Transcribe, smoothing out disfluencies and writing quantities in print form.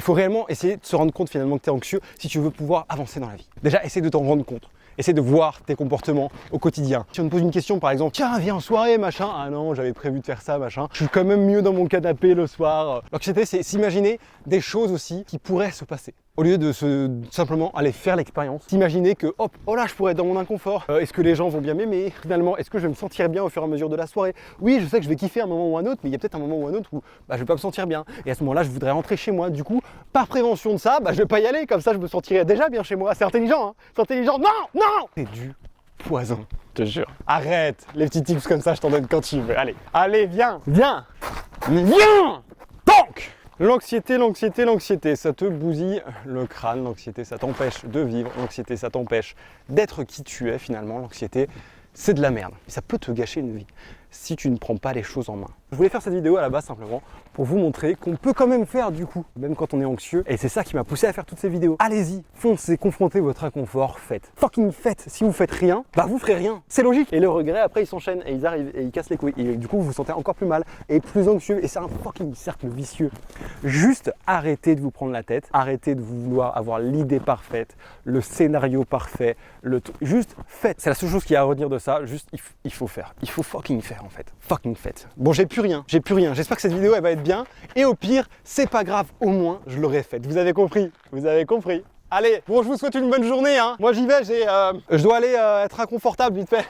Il faut réellement essayer de se rendre compte finalement que tu es anxieux si tu veux pouvoir avancer dans la vie. Déjà, essaie de t'en rendre compte. Essaie de voir tes comportements au quotidien. Si on te pose une question par exemple, tiens viens en soirée machin, ah non j'avais prévu de faire ça machin, je suis quand même mieux dans mon canapé le soir. L'anxiété c'est s'imaginer des choses aussi qui pourraient se passer. Au lieu de simplement aller faire l'expérience, s'imaginer que hop, oh là je pourrais être dans mon inconfort, est-ce que les gens vont bien m'aimer? Finalement, est-ce que je vais me sentir bien au fur et à mesure de la soirée? Oui, je sais que je vais kiffer un moment ou un autre, mais il y a peut-être un moment ou un autre où je vais pas me sentir bien. Et à ce moment-là, je voudrais rentrer chez moi. Du coup, par prévention de ça, je vais pas y aller, comme ça je me sentirai déjà bien chez moi. C'est intelligent, hein? C'est intelligent. Non, non! C'est du poison, je te jure. Arrête, les petits tips comme ça, je t'en donne quand tu veux. Allez, allez, viens, viens, viens! Donc! L'anxiété, ça te bousille le crâne, l'anxiété, ça t'empêche de vivre, l'anxiété, ça t'empêche d'être qui tu es finalement, l'anxiété, c'est de la merde. Et ça peut te gâcher une vie si tu ne prends pas les choses en main. Je voulais faire cette vidéo à la base simplement pour vous montrer qu'on peut quand même faire du coup, même quand on est anxieux. Et c'est ça qui m'a poussé à faire toutes ces vidéos. Allez-y, foncez, confrontez votre inconfort, faites. Fucking faites. Si vous faites rien, vous ferez rien. C'est logique. Et le regret, après, ils s'enchaînent et ils arrivent et ils cassent les couilles. Et du coup, vous vous sentez encore plus mal et plus anxieux. Et c'est un fucking cercle vicieux. Juste arrêtez de vous prendre la tête. Arrêtez de vouloir avoir l'idée parfaite, le scénario parfait. Juste faites. C'est la seule chose qu'il y a à retenir de ça. Juste, il faut faire. Il faut fucking faire en fait. Fucking faites. Bon, j'ai plus rien. J'espère que cette vidéo, elle va être bien. Et au pire, c'est pas grave. Au moins, je l'aurai faite. Vous avez compris? Vous avez compris? Allez, bon, je vous souhaite une bonne journée. Hein. Moi, j'y vais. Je dois aller être inconfortable vite fait.